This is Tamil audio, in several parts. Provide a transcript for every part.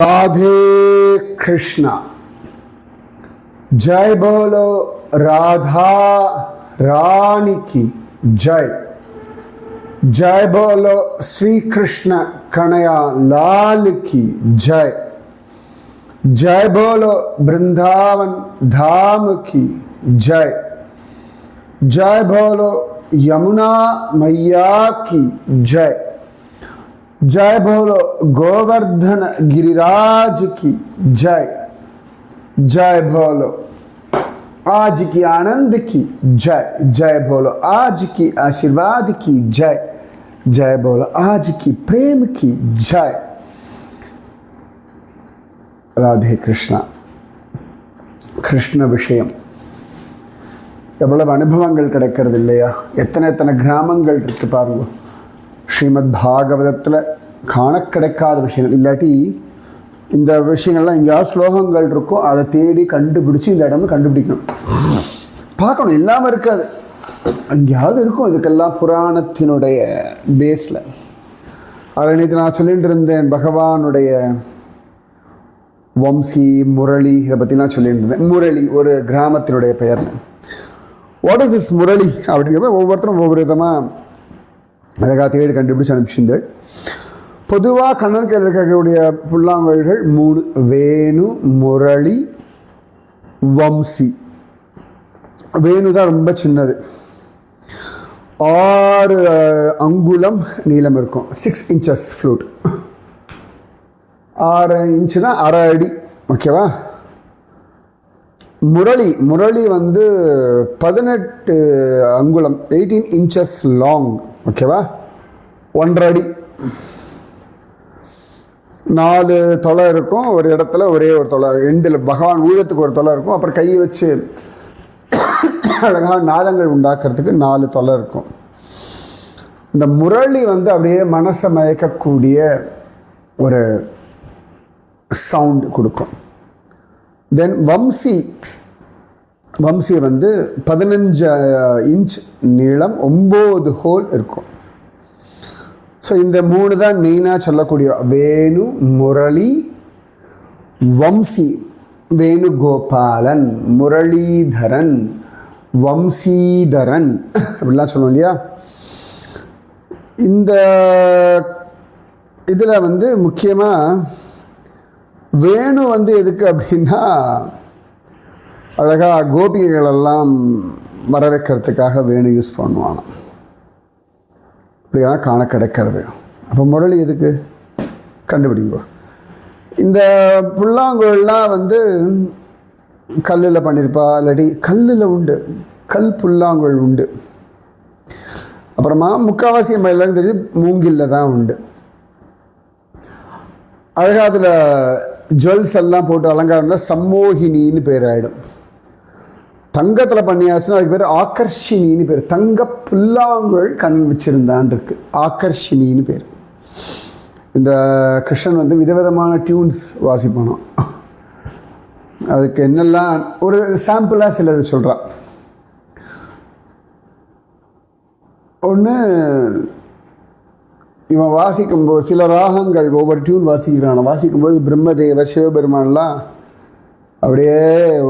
राधे कृष्णा। जय बोलो राधा रानी की जय। जय बोलो श्री कृष्ण कन्हैया लाल की जय। जय बोलो वृंदावन धाम की जय। जय बोलो यमुना मैया की जय। जय बोलो गोवर्धन गिरिराज की जय। जय बोलो आज की आनंद की जय। जय बोलो आज की आशीर्वाद की जय। जय बोलो आज की प्रेम की जय। राधे कृष्णा। கிருஷ்ண விஷயம் எவ்வளவு அனுபவங்கள் கிடைக்கிறது இல்லையா? எத்தனை எத்தனை கிராமங்கள் இருக்கு பாருங்க. ஸ்ரீமத் பாகவதத்தில் காண கிடைக்காத விஷயங்கள் இல்லாட்டி இந்த விஷயங்கள்லாம் எங்கேயாவது ஸ்லோகங்கள் இருக்கும், அதை தேடி கண்டுபிடிச்சி இந்த இடம்னு கண்டுபிடிக்கணும், பார்க்கணும். இல்லாமல் இருக்காது, எங்கேயாவது இருக்கும். இதுக்கெல்லாம் புராணத்தினுடைய பேஸில். அதில் நேற்று நான் சொல்லிட்டு இருந்தேன் பகவானுடைய வம்சி முரளி, இதை பற்றிலாம் சொல்லிட்டு இருந்தேன். முரளி ஒரு கிராமத்தினுடைய பெயர்னு. வாட் இஸ் திஸ் முரளி அப்படிங்கிறப்ப ஒவ்வொருத்தரும் ஒவ்வொரு விதமாக அழகாக தேடி கண்டுபிடிச்சு அனுப்பிச்சிருந்தேன். பொதுவாக கண்ணன் கையில் இருக்கக்கூடிய புல்லாங்குழல்கள் 3: வேணு, முரளி, வம்சி. வேணு தான் ரொம்ப சின்னது, 6 அங்குலம் நீளம் இருக்கும், 6 inches ஃப்ளூட். 6 இன்ச்சுனா அரை அடி, ஓகேவா? முரளி வந்து 18 அங்குலம், 18 inches லாங், ஓகேவா? 1.5 அடி. 4 தொலை இருக்கும் ஒரு இடத்துல, ஒரே ஒரு தொலை எண்டில் பகவான் ஊதத்துக்கு ஒரு தொலை இருக்கும். அப்புறம் கையை வச்சு அழகாக நாதங்கள் உண்டாக்குறதுக்கு 4 தொலை இருக்கும். இந்த முரளி வந்து அப்படியே மனசை மயக்கக்கூடிய ஒரு சவுண்ட் கொடுக்கும். தென் வம்சி வந்து 15 இன்ச் நீளம், 9 ஹோல் இருக்கும். ஸோ இந்த 3 தான் மெயினாக சொல்லக்கூடிய வேணு, முரளி, வம்சி. வேணுகோபாலன், முரளிதரன், வம்சீதரன் அப்படிலாம் சொல்லுவோம் இல்லையா? இந்த இதில் வந்து முக்கியமாக வேணு வந்து எதுக்கு அப்படின்னா, அழகாக கோபிகைகளெல்லாம் வர வைக்கிறதுக்காக வேணு யூஸ் பண்ணுவாங்க. இப்படிதான் காண கிடைக்கிறது. அப்போ முரளி எதுக்கு கண்டுபிடிங்க. இந்த புல்லாங்குழல்லாம் வந்து கல்லில் பண்ணியிருப்பா, இல்லாட்டி கல்லில் உண்டு, கல் புல்லாங்குழல் உண்டு. அப்புறமா முக்கால்வாசி நம்ம எல்லாரும் தெரியும் மூங்கில்ல தான் உண்டு. அழகாக அதில் ஜுவல்ஸ் எல்லாம் போட்டு அலங்காரம் தான் சம்மோகினின்னு பேர் ஆகிடும். தங்கத்தில் பண்ணியாச்சுன்னா அதுக்கு பேர் ஆகர்ஷினின்னு பேர். தங்க புல்லாங்குழல் கண் வச்சிருந்தான் இருக்கு, ஆகர்ஷினின்னு பேர். இந்த கிருஷ்ணன் வந்து விதவிதமான டியூன்ஸ் வாசிப்பானோ. அதுக்கு என்னெல்லாம் ஒரு சாம்பிளாக சிலது சொல்கிறான். ஒன்று, இவன் வாசிக்கும்போது சில ராகங்கள் ஒவ்வொரு டியூன் வாசிக்கும்போது பிரம்மதேவர் சிவபெருமானெலாம் அப்படியே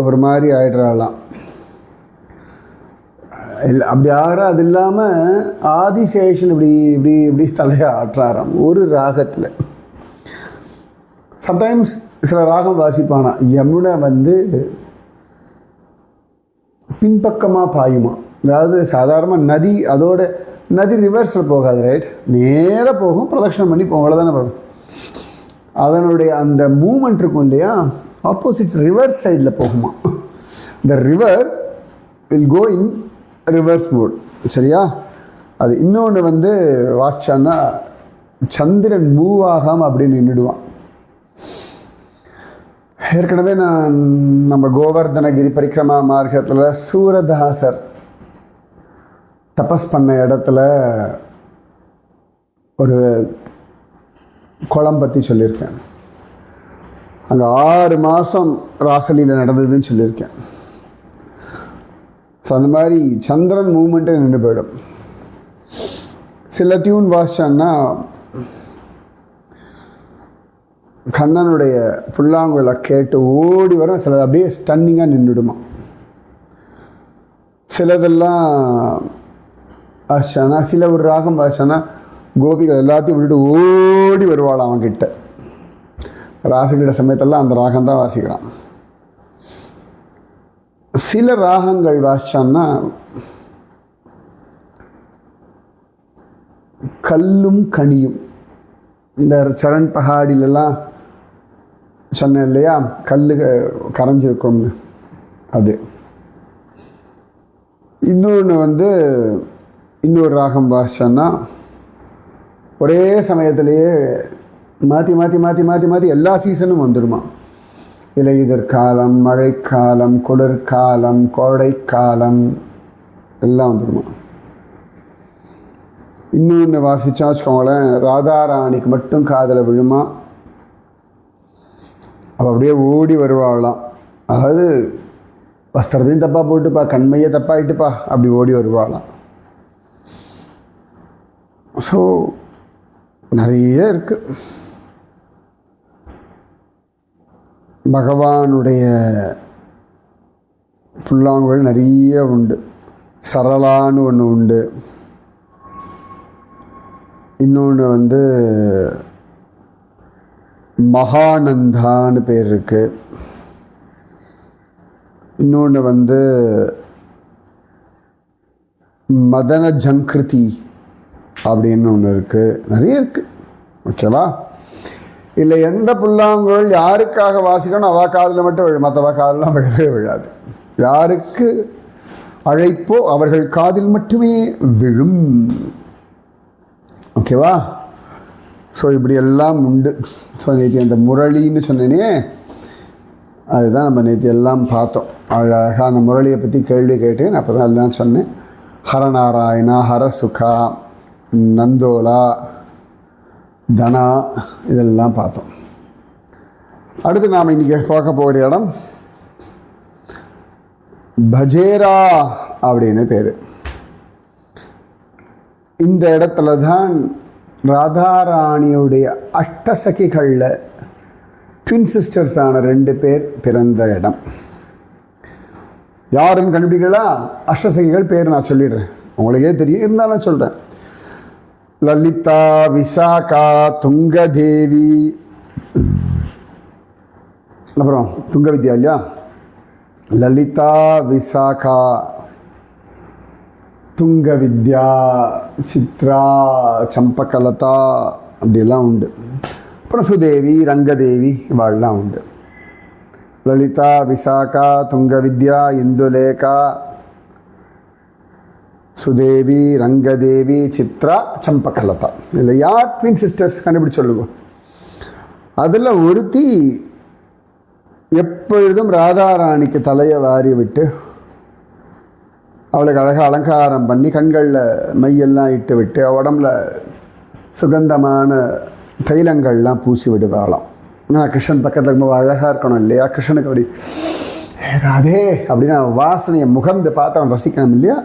ஒரு மாதிரி ஆயிடுறாளாம். இல்லை அப்படி ஆகிற, அது இல்லாமல் ஆதிசேஷன் இப்படி இப்படி இப்படி தலையை ஆட்டுறாராம் ஒரு ராகத்தில். சம்டைம்ஸ் சில ராகம் வாசிப்பானா, யமுனை வந்து பின்பக்கமாக பாயுமா. அதாவது சாதாரணமாக நதி, அதோட நதி ரிவர்ஸில் போகாது, ரைட்? நேராக போகும், பிரதட்சணம் பண்ணி போகும், அவ்வளோதானே போகும். அதனுடைய அந்த மூமெண்ட் இருக்கும் இல்லையா, ஆப்போசிட்ஸ் ரிவர்ஸ் சைடில் போகுமா. இந்த river will go in reverse mode, சரியா? அது இன்னொன்று வந்து வாசிச்சான்னா சந்திரன் மூவ் ஆகாமல் அப்படின்னு நின்றுடுவான். ஏற்கனவே நம்ம கோவர்தனகிரி பரிக்கிரமா மார்க்கத்தில் சூரதாசர் தபஸ் பண்ண இடத்துல ஒரு குளம் பற்றி சொல்லியிருக்கேன். அங்கே 6 மாதம் ராசலியில் நடந்ததுன்னு சொல்லியிருக்கேன். ஸோ அந்த மாதிரி சந்திரன் மூமெண்ட்டே நின்று போயிடும். சில டியூன் வாசிச்சான்னா கண்ணனுடைய புல்லாங்குழலை கேட்டு ஓடி வரும். சிலது அப்படியே ஸ்டன்னிங்காக நின்றுடுமா. சிலதெல்லாம் வாசிச்சானா, சில ஒரு ராகம் வாசிச்சானா கோபிகள் எல்லாத்தையும் விட்டுட்டு ஓடி வருவாள் அவன்கிட்ட. ராசிக்கிற சமயத்தெல்லாம் அந்த ராகம் தான் வாசிக்கிறான். சில ராகங்கள் வாசிச்சான்னா கல்லும் கனியும். இந்த சரண் பகாடிலெல்லாம் சொன்னேன் இல்லையா, கல் கரைஞ்சிருக்கும்னு, அது. இன்னொன்று இன்னொரு ராகம் வாசிச்சோன்னா ஒரே சமயத்திலேயே மாற்றி மாற்றி மாற்றி மாற்றி மாற்றி எல்லா சீசனும் வந்துடுமா. இலையுதிர்காலம், மழைக்காலம், குளிர்காலம், கோடைக்காலம் எல்லாம் வந்துடுமா. இன்னொன்று வாசிச்சா வச்சுக்கோங்களேன், ராதாராணிக்கு மட்டும் காதில் விழுமா. அவள் அப்படியே ஓடி வருவாளாம். அதாவது வஸ்திரத்தையும் தப்பாக போட்டுப்பா, கண்மையை தப்பாயிட்டுப்பா, அப்படி ஓடி வருவாளாம். ஸோ நிறைய இருக்குது. பகவானுடைய புல்லாங்குழல் நிறைய உண்டு. சரளான்னு ஒன்று உண்டு. இன்னொன்று மகானந்தான்னு பேர் இருக்குது. இன்னொன்று மதன ஜங்கிருதி அப்படின்னு ஒன்று இருக்குது. நிறைய இருக்குது. ஓகேவா? இல்லை, எந்த புல்லாங்குழல் யாருக்காக வாசிக்கணும் அவள் காதில் மட்டும் விழும், மற்றவா காதெல்லாம் விழவே விழாது. யாருக்கு அழைப்போ அவர்கள் காதில் மட்டுமே விழும். ஓகேவா? ஸோ இப்படி எல்லாம் உண்டு. ஸோ நேற்று அந்த முரளின்னு சொன்னேனே, அதுதான் நம்ம நேற்று எல்லாம் பார்த்தோம். அழகாக அந்த முரளியை பற்றி கேள்வி கேட்டேன். அப்போ தான் எல்லாம் சொன்னேன். ஹரநாராயணா, ஹரசுகா, நந்தோலா, தனா, இதெல்லாம் பார்த்தோம். அடுத்து நாம் இன்றைக்கி பார்க்க போகிற இடம் பஜேரா அப்படின்னு பேர். இந்த இடத்துல தான் ராதாராணியுடைய அஷ்டசகிகளில் ட்வின் சிஸ்டர்ஸான 2 பேர் பிறந்த இடம். யாருன்னு கண்டுபிடிக்கலாம்? அஷ்டசகிகள் பேர் நான் சொல்லிடுறேன், உங்களுக்கே தெரியும், இருந்தாலும் சொல்கிறேன். லலிதா, விசாகா, துங்கதேவி, அப்புறம் துங்க வித்யா இல்லையா, லலிதா, விசாகா, துங்க வித்யா, சித்ரா, சம்பகலதா அப்படியெல்லாம் உண்டு. அப்புறம் சுதேவி, ரங்கதேவி இவாள்லாம் உண்டு. லலிதா, விசாகா, துங்க வித்யா, இந்துலேகா, சுதேவி, ரங்கதேவி, சித்ரா, சம்பகலதா. இதில் யார் ட்வின் சிஸ்டர்ஸ் கண்டுபிடிச்சு சொல்லுங்க. அதில் ஒருத்தி எப்பொழுதும் ராதாராணிக்கு தலையை வாரி விட்டு அவளுக்கு அழகாக அலங்காரம் பண்ணி கண்களில் மையெல்லாம் இட்டு விட்டு உடம்புல சுகந்தமான தைலங்கள்லாம் பூசி விடுவாளாம். ஆனால் கிருஷ்ணன் பக்கத்தில் ரொம்ப அழகாக இருக்கணும் இல்லையா, கிருஷ்ணனுக்கு அப்படி ராதே அப்படின்னு வாசனையை முகந்து பார்த்து அவன் ரசிக்கணும் இல்லையா.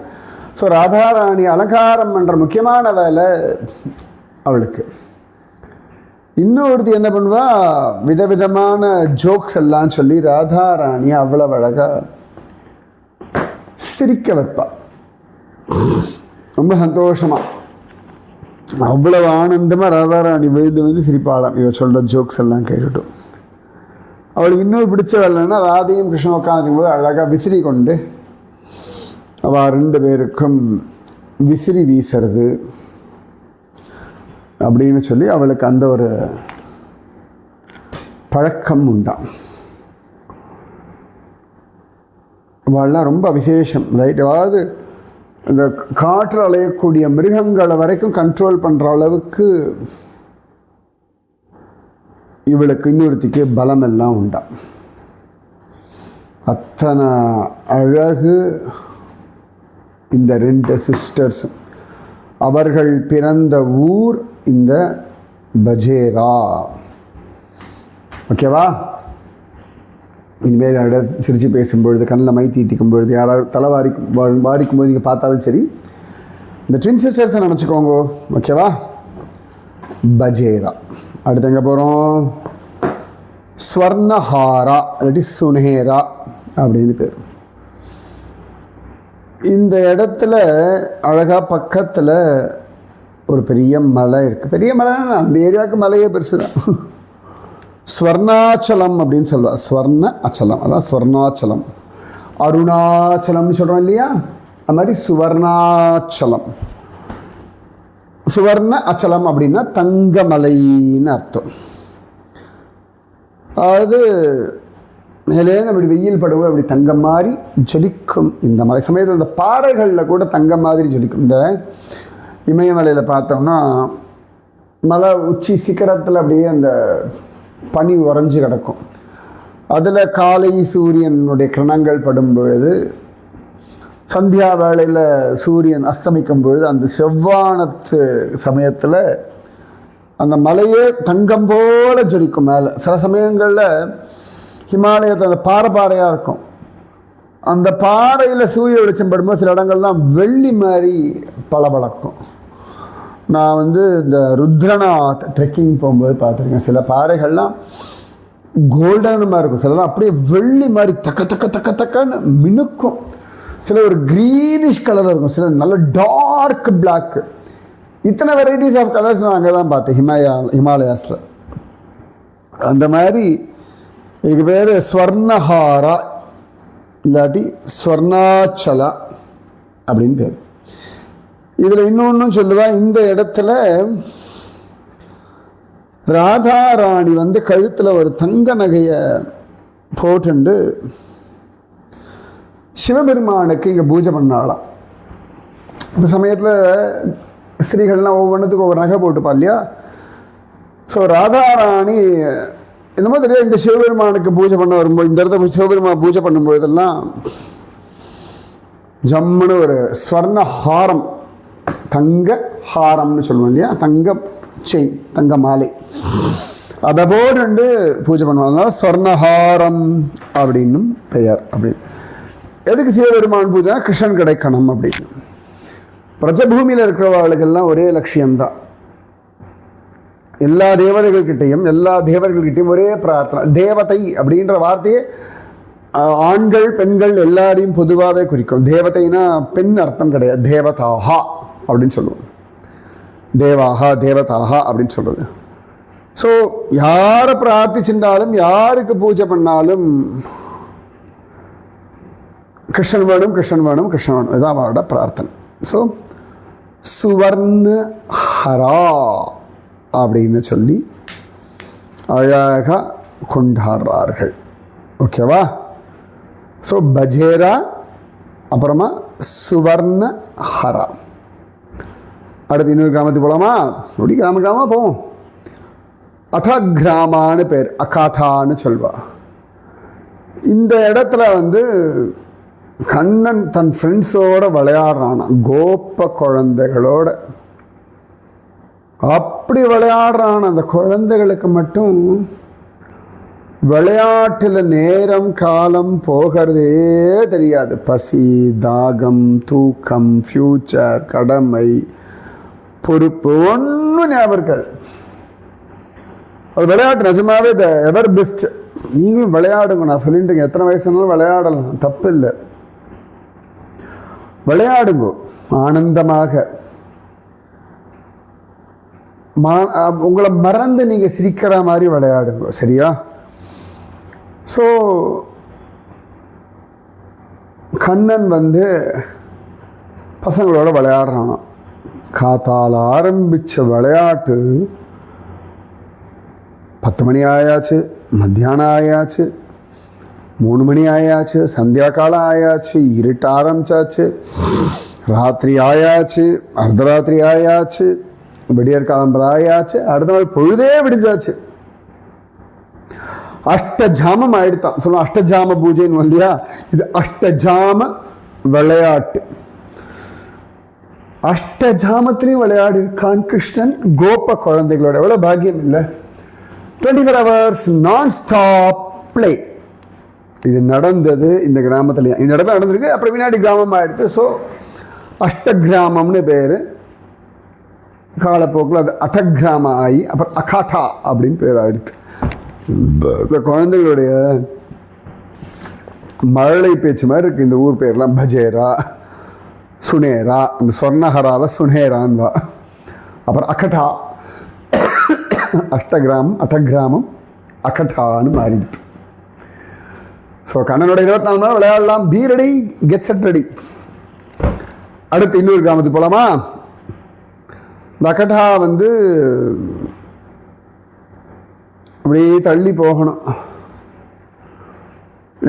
ஸோ ராதாராணி அலங்காரம் பண்ணுற முக்கியமான வேலை அவளுக்கு. இன்னொருத்தி என்ன பண்ணுவா, விதவிதமான ஜோக்ஸ் எல்லாம் சொல்லி ராதாராணி அவ்வளோ அழகாக சிரிக்க வைப்பா. ரொம்ப சந்தோஷமாக அவ்வளவு ஆனந்தமாக ராதாராணி விழுந்து சிரிப்பாளாம் இவ சொல்கிற ஜோக்ஸ் எல்லாம் கேட்டுட்டோம். அவளுக்கு இன்னொரு பிடிச்ச வேலைன்னா, ராதையும் கிருஷ்ணன் உட்காந்துக்கும் போது அழகாக விசிறி கொண்டு அவள் 2 பேருக்கும் விசிறி வீசுறது அப்படின்னு சொல்லி அவளுக்கு அந்த ஒரு பழக்கம் உண்டாம். அவள்லாம் ரொம்ப விசேஷம், ரைட்? அதாவது இந்த காற்று அலையக்கூடிய மிருகங்களை வரைக்கும் கண்ட்ரோல் பண்ணுற அளவுக்கு இவளுக்கு இன்னொருத்திக்கு பலம் எல்லாம் உண்டாம். அத்தனை அழகு இந்த 2 சிஸ்டர்ஸ். அவர்கள் பிறந்த ஊர் இந்த பஜேரா. ஓகேவா? இனிமேல் அவட சிரித்து பேசும்பொழுது, கண்ணில் மை தீட்டிக்கும் பொழுது, யாராவது தலை வாரிக்கும் போது நீங்கள் பார்த்தாலும் சரி, இந்த ட்வின் சிஸ்டர்ஸை நினச்சிக்கோங்க. ஓகேவா? பஜேரா. அடுத்து எங்கே போகிறோம்? ஸ்வர்ணஹாரா இல்லாட்டி சுனேரா அப்படின்னு பேர். இந்த இடத்துல அழகாக பக்கத்தில் ஒரு பெரிய மலை இருக்குது. பெரிய மலை அந்த ஏரியாவுக்கு மலையே பெருசு தான். ஸ்வர்ணாச்சலம் அப்படின்னு சொல்லுவாள். ஸ்வர்ண அச்சலம், அதான் ஸ்வர்ணாச்சலம். அருணாச்சலம்னு சொல்கிறோம் இல்லையா, அது மாதிரி சுவர்ணாச்சலம். சுவர்ண அச்சலம் அப்படின்னா தங்கமலைன்னு அர்த்தம். அதாவது மேலேருந்து அப்படி வெயில் படுவோம், அப்படி தங்கம் மாதிரி ஜொலிக்கும் இந்த மலை. சமயத்தில் இந்த பாறைகளில் கூட தங்கம் மாதிரி ஜொலிக்கும். இந்த இமயமலையில் பார்த்தோம்னா மலை உச்சி சிக்கரத்தில் அப்படியே அந்த பனி உறைஞ்சி கிடக்கும். அதில் காலை சூரியனுடைய கிரணங்கள் படும் பொழுது, சந்தியா வேளையில் சூரியன் அஸ்தமிக்கும் பொழுது, அந்த செவ்வானத்து சமயத்தில் அந்த மலையே தங்கம் போல ஜொலிக்கும் மேலே. சில சமயங்களில் ஹிமாலயத்தில் அந்த பாறையாக இருக்கும். அந்த பாறையில் சூரிய வெளிச்சம் படும்போது சில இடங்கள்லாம் வெள்ளி மாதிரி பளபளக்கும். நான் இந்த ருத்ரநாத் ட்ரெக்கிங் போகும்போது பார்த்துருக்கேன். சில பாறைகள்லாம் கோல்டனமாக இருக்கும், சிலலாம் அப்படியே வெள்ளி மாதிரி தக்க தக்க தக்க தக்கன்னு மினுக்கும். சில ஒரு க்ரீனிஷ் கலரில் இருக்கும், சில நல்ல டார்க் பிளாக்கு. இத்தனை வெரைட்டிஸ் ஆஃப் கலர்ஸ் நான் அங்கே தான் பார்த்தேன் ஹிமாலயாஸில். அந்த மாதிரி இதுக்கு பேர் ஸ்வர்ணஹாரா இல்லாட்டி ஸ்வர்ணாச்சலா அப்படின்னு பேர். இதில் இன்னொன்றும் சொல்லுவா, இந்த இடத்துல ராதாராணி கழுத்தில் ஒரு தங்க நகையை போட்டுண்டு சிவபெருமானுக்கு இங்கே பூஜை பண்ணாலாம். இந்த சமயத்தில் ஸ்திரீகள்லாம் ஒவ்வொன்றுத்துக்கும் ஒவ்வொரு நகை போட்டுப்பா இல்லையா. ஸோ ராதாராணி என்னமோ தெரியாது, இந்த சிவபெருமானுக்கு பூஜை பண்ண வரும்போது, இந்த இடத்த சிவபெருமான் பூஜை பண்ணும்பொழுதெல்லாம் ஜம்முன்னு ஒரு ஸ்வர்ண ஹாரம், தங்க ஹாரம்னு சொல்லுவோம் இல்லையா, தங்க செயின், தங்க மாலை, அதை போட்டு பூஜை பண்ணுவாங்க. அதனால ஸ்வர்ணஹாரம் அப்படின்னும் பெயர். அப்படின்னு எதுக்கு சிவபெருமான் பூஜை? கிருஷ்ணன் கிடைக்கணும் அப்படின்னு. பிரஜபூமியில் இருக்கிறவர்களுக்கெல்லாம் ஒரே லட்சியம்தான். எல்லா தேவர்கள்கிட்டையும் ஒரே பிரார்த்தனை. தேவதை அப்படின்ற வார்த்தையே ஆண்கள் பெண்கள் எல்லாரையும் பொதுவாகவே குறிக்கும். தேவதைனா பெண் அர்த்தம் கிடையாது, தேவதாஹா அப்படின்னு சொல்லுவோம். தேவாஹா தேவதாஹா அப்படின்னு சொல்கிறது. ஸோ யாரை பிரார்த்திச்சுட்டாலும், யாருக்கு பூஜை பண்ணாலும் கிருஷ்ணன் வேணும் கிருஷ்ணன் வேணும் கிருஷ்ணன் வேணும், இதுதான் அவரோட பிரார்த்தனை. ஸோ சுவர்ண ஹரா அப்படின்னு சொல்லி அழகாக கொண்டாடுறார்கள். ஓகேவா? ஸோ பஜேரா, அப்புறமா சுவர்ண ஹரா. அடுத்து இன்னொரு கிராமத்துக்கு போகலாமா? அப்படி கிராமமாக போவோம். அடகிராமான்னு பேர், அகாட்டான்னு சொல்வா. இந்த இடத்துல கண்ணன் தன் ஃப்ரெண்ட்ஸோடு விளையாடுறானா, கோப குழந்தைகளோட அப்படி விளையாடுறான். அந்த குழந்தைகளுக்கு மட்டும் விளையாட்டில் நேரம் காலம் போகிறதே தெரியாது. பசி, தாகம், தூக்கம், ஃப்யூச்சர், கடமை, பொறுப்பு ஒன்றும் ஞாபகம் இருக்காது. அது விளையாட்டு நிஜமாவே த எவர் பெஸ்ட். நீங்களும் விளையாடுங்க, நான் சொல்லிட்டுங்க, எத்தனை வயசுனாலும் விளையாடலாம், தப்பு இல்லை. விளையாடுங்க ஆனந்தமாக. உங்களை மறந்து நீங்கள் சிரிக்கிற மாதிரி விளையாடுங்க, சரியா? ஸோ கண்ணன் பசங்களோட விளையாடுறானா. காத்தால் ஆரம்பித்த விளையாட்டு 10 மணி ஆயாச்சு, மத்தியானம் ஆயாச்சு, 3 மணி ஆயாச்சு, சந்தியா காலம் ஆயாச்சு, இருட்ட ஆரம்பிச்சாச்சு, ராத்திரி ஆயாச்சு, அர்த்தராத்திரி ஆயாச்சு, விடியற் காலம்பரம் ஆயாச்சு, அடுத்த நாள் பொழுதே விடிஞ்சாச்சு. அஷ்டஜாமம் ஆயிடுத்தான். சொல்லுவோம் அஷ்டஜாம பூஜைன்னு இல்லையா, இது அஷ்டஜாம விளையாட்டு. அஷ்டஜாமத்திலையும் விளையாடி இருக்கான் கிருஷ்ணன் கோப குழந்தைகளோட. எவ்வளோ பாக்கியம் இல்லை? 24 hours நான் ஸ்டாப் பிளே. இது நடந்தது இந்த கிராமத்துலையும். இந்த இடத்துல நடந்திருக்கு, அப்புறம் வினாடி கிராமம் ஆயிடுது. ஸோ அஷ்டகிராமம்னு பேர். காலப்போக்கில் அது அட்டகிராமம் ஆகி அப்புறம் அகாட்டா அப்படின்னு பேர் ஆயிடுது. இந்த குழந்தைகளுடைய மழலை பேச்சு மாதிரி இருக்குது இந்த ஊர் பேர்லாம். பஜேரா, சுனேரா, இந்த சொர்ணஹராவை சுனேரான்வா. அப்புறம் அகட்டா, அட்டகிராமம் அகட்டான்னு மாறிடுது. ஸோ கண்ணனோட 24 மணி நேரம் விளையாடலாம். Be ready, get set ready. அடுத்து இன்னொரு கிராமத்துக்கு போகலாமா? இந்த அகட்டா வந்து அப்படியே தள்ளி போகணும்.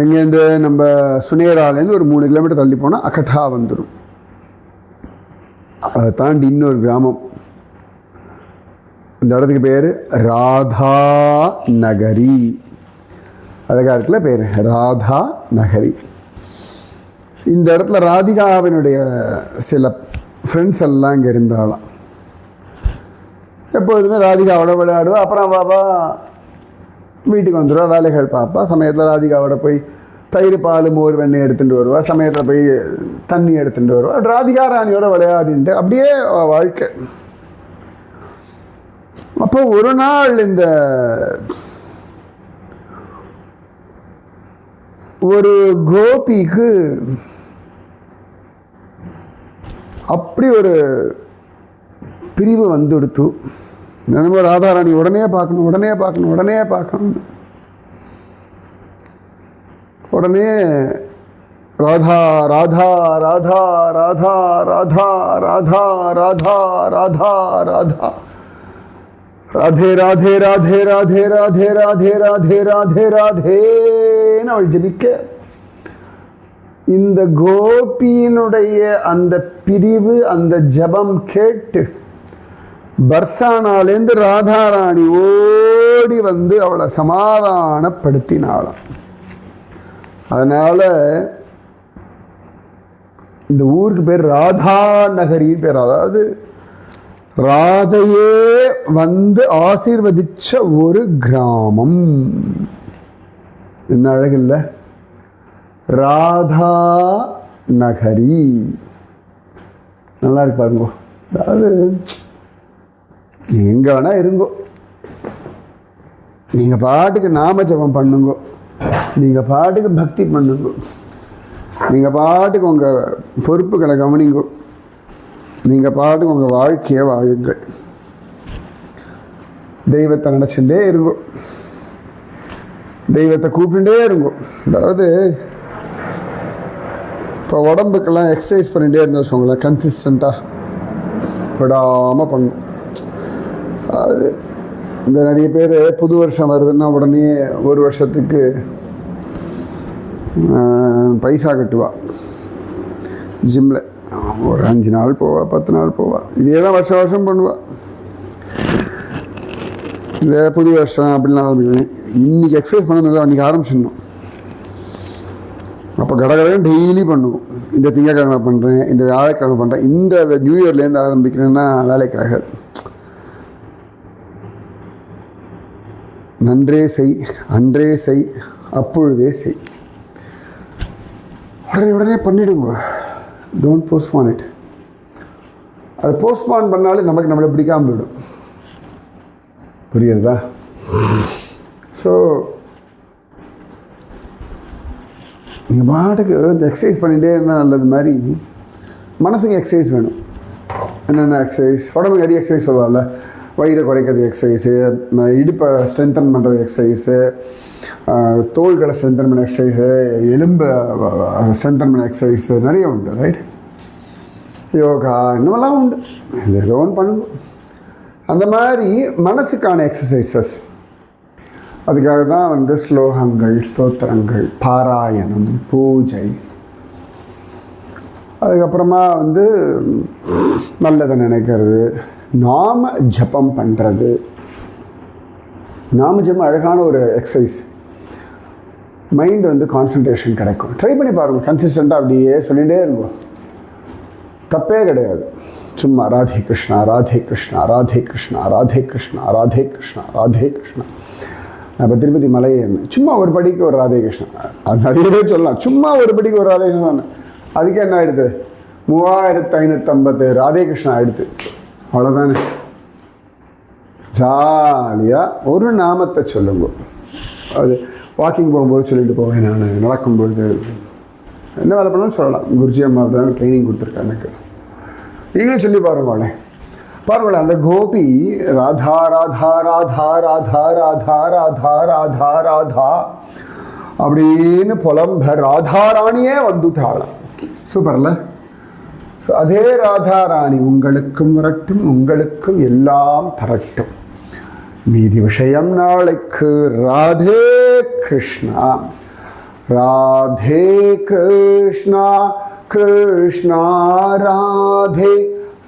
எங்கேருந்து நம்ம சுனேராலேருந்து ஒரு 3 கிலோமீட்டர் தள்ளி போனால் அகட்டா வந்துடும். அதை தாண்டி இன்னொரு கிராமம். இந்த இடத்துக்கு பேர் ராதா நகரி. அழகாக இருக்குல்ல பேர், ராதா நகரி. இந்த இடத்துல ராதிகாவினுடைய சில ஃப்ரெண்ட்ஸ் எல்லாம் இங்கே இருந்தாலாம். எப்பொழுதுமே ராதிகாவோட விளையாடுவா. அப்புறம் பாப்பா வீட்டுக்கு வந்துடுவா, வேலைகள் பார்ப்பா. சமயத்தில் ராதிகாவோட போய் தயிர், பால், மோர், வெண்ணெய் எடுத்துகிட்டு வருவா. சமயத்தில் போய் தண்ணி எடுத்துகிட்டு வருவா. ராதிகா ராணியோட விளையாடின்ட்டு அப்படியே வாழ்க்கை. அப்போ ஒரு நாள் இந்த ஒரு கோபிக்கு அப்படி ஒரு பிரிவு வந்துடுத்து. நம்ம ராதாராணி உடனே பார்க்கணும், உடனே பார்க்கணும், உடனே பார்க்கணும். உடனே ராதா ராதா ராதா ராதா ராதா ராதா ராதா ராதா ராதா ராதே ராதே ராதே ராதே ராதே ராதே ராதே ராதே ராதேன்னு அவள் ஜபிக்க, இந்த கோபியினுடைய அந்த பிரிவு, அந்த ஜபம் கேட்டு பர்சானாலேருந்து ராதாராணி ஓடி வந்து அவளை சமாதானப்படுத்தினாளாம். அதனால இந்த ஊருக்கு பேர் ராதா நகரின்னு பேர். அதாவது ராதையே வந்து ஆசீர்வதிச்ச ஒரு கிராமம். என்ன அழகு இல்லை? ராதா நகரி. நல்லா இருக்கு பாருங்க. அதாவது எங்கே வேணா இருங்கோ, நீங்கள் பாட்டுக்கு நாம ஜபம் பண்ணுங்கோ, நீங்கள் பாட்டுக்கு பக்தி பண்ணுங்கோ, நீங்கள் பாட்டுக்கு உங்கள் பொறுப்புகளை கவனிங்கோ, நீங்கள் பாட்டுக்கு உங்கள் வாழ்க்கையை வாழுங்கள். தெய்வத்தை நினச்சிட்டே இருங்கோ, தெய்வத்தை கூப்பிட்டுட்டே இருங்கோ. அதாவது இப்போ உடம்புக்கெல்லாம் எக்ஸசைஸ் பண்ணிகிட்டே இருந்தோம் வச்சுக்கோங்களேன், கன்சிஸ்டண்ட்டாக விடாமல் பண்ணும். அது இந்த நிறைய பேர் புது வருஷம் வருதுன்னா உடனே ஒரு வருஷத்துக்கு பைசா கட்டுவா. ஜிம்மில் ஒரு 5 நாள் போவா, 10 நாள் போவா. இதே தான் வருஷம் வருஷம் பண்ணுவாள். இதே புது வருஷம் அப்படிலாம் ஆரம்பிக்கணும். இன்றைக்கி எக்ஸசைஸ் பண்ணணும், அன்றைக்கி ஆரம்பிச்சிடணும். அப்போ கடகடன் டெய்லி பண்ணுவோம். இந்த திங்கக்கிழமை பண்ணுறேன், இந்த வியாழக்கிழமை பண்ணுறேன், இந்த நியூ இயர்லேருந்து ஆரம்பிக்கிறேன்னா வேலைக்காக. நன்றே செய், அன்றே செய், அப்பொழுதே செய். உடனே உடனே பண்ணிவிடுங்க. Don't postpone it. அது போஸ்ட்பான் பண்ணாலும் நமக்கு நம்மளை பிடிக்காமல் போயிடும். புரியுறதா? ஸோ நீங்கள் பாட்டுக்கு இந்த எக்ஸசைஸ் பண்ணிகிட்டே இருந்தால் நல்லது மாதிரி மனசுக்கு எக்ஸசைஸ் வேணும். என்னென்ன எக்ஸசைஸ்? உடம்புக்கு நிறைய எக்ஸசைஸ் சொல்லுவாங்கல்ல. வயிறை குறைக்கிறது எக்ஸசைஸு, இடுப்பை ஸ்ட்ரென்தன் பண்ணுறது எக்ஸசைஸு, தோள்களை ஸ்ட்ரென்தன் பண்ண எக்ஸசைஸு, எலும்பை ஸ்ட்ரென்தன் பண்ண எக்ஸசைஸு நிறைய உண்டு. ரைட்? யோகா இன்னமெல்லாம் உண்டு. இது ஏதோ ஒன்று பண்ணுங்க. அந்த மாதிரி மனசுக்கான எக்ஸசைசஸ். அதுக்காக தான் வந்து ஸ்லோகங்கள், ஸ்தோத்திரங்கள், பாராயணம், பூஜை, அதுக்கப்புறமா வந்து நல்லதை நினைக்கிறது, நாம ஜபம் பண்ணுறது. நாம ஜபம் அழகான ஒரு எக்ஸசைஸ். மைண்ட் வந்து கான்சன்ட்ரேஷன் கிடைக்கும். ட்ரை பண்ணி பாருங்கள். கன்சிஸ்டண்ட்டாக அப்படியே சொல்லிகிட்டே இருக்கும். தப்பே கிடையாது. சும்மா ராதே கிருஷ்ணா, ராதே கிருஷ்ணா, ராதே கிருஷ்ணா, ராதே கிருஷ்ணா, ராதே கிருஷ்ணா, ராதே கிருஷ்ணா. நான் இப்போ திருப்பதி மலை ஏறினேன். சும்மா ஒரு படிக்கு ஒரு ராதே கிருஷ்ணா. அது நிறைய பேர் சொல்லலாம். சும்மா ஒரு படிக்கு ஒரு ராதே கிருஷ்ணா. அதுக்கே என்ன ஆகிடுது? 3550 ராதே கிருஷ்ணா ஆகிடுது. அவ்வளோதானே. ஜாலியாக ஒரு நாமத்தை சொல்லுங்க. அது வாக்கிங் போகும்போது சொல்லிட்டு போவேன், நான் நடக்கும்பொழுது என்ன வேலை பண்ணாலும் சொல்லலாம். குருஜி அம்மா அப்படி தான் ட்ரைனிங் கொடுத்துருக்கேன் எனக்கு. நீங்களும் சொல்லி பாருங்களேன். பாருங்களேன், அந்த கோபி ராதா ராதா ராதா ராதா ராதா ராதா ராதா ராதா அப்படின்னு புலம்ப ராதாராணியே வந்துட்டாளாம். சூப்பர்ல. ஸோ அதே ராதாராணி உங்களுக்கும் வரட்டும், உங்களுக்கும் எல்லாம் தரட்டும். மீதி விஷயம் நாளைக்கு. ராதே கிருஷ்ணா, ராதே கிருஷ்ணா, கிருஷ்ணா ராதே,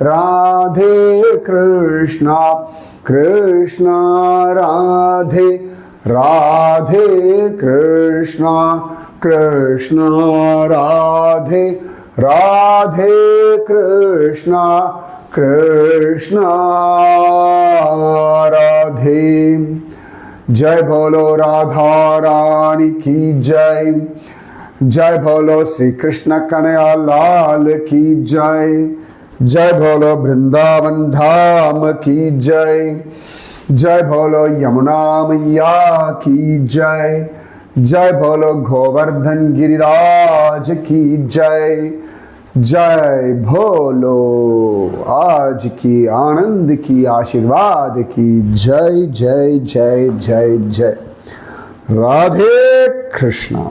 ராதே கிருஷ்ணா, கிருஷ்ணா ராதே, ராதே கிருஷ்ணா, கிருஷ்ணா ராதே, ராதே கிருஷ்ணா, கிருஷ்ணா ராதே. जय बोलो राधा रानी की जय, जय बोलो श्री कृष्ण कन्हैया लाल की जय, जय बोलो वृंदावन धाम की जय, जय बोलो यमुना मैया की जय, जय बोलो गोवर्धन गिरिराज की जय, जय भोलो आज की आनंद की आशीर्वाद की जय जय जय जय जय. राधे कृष्णा.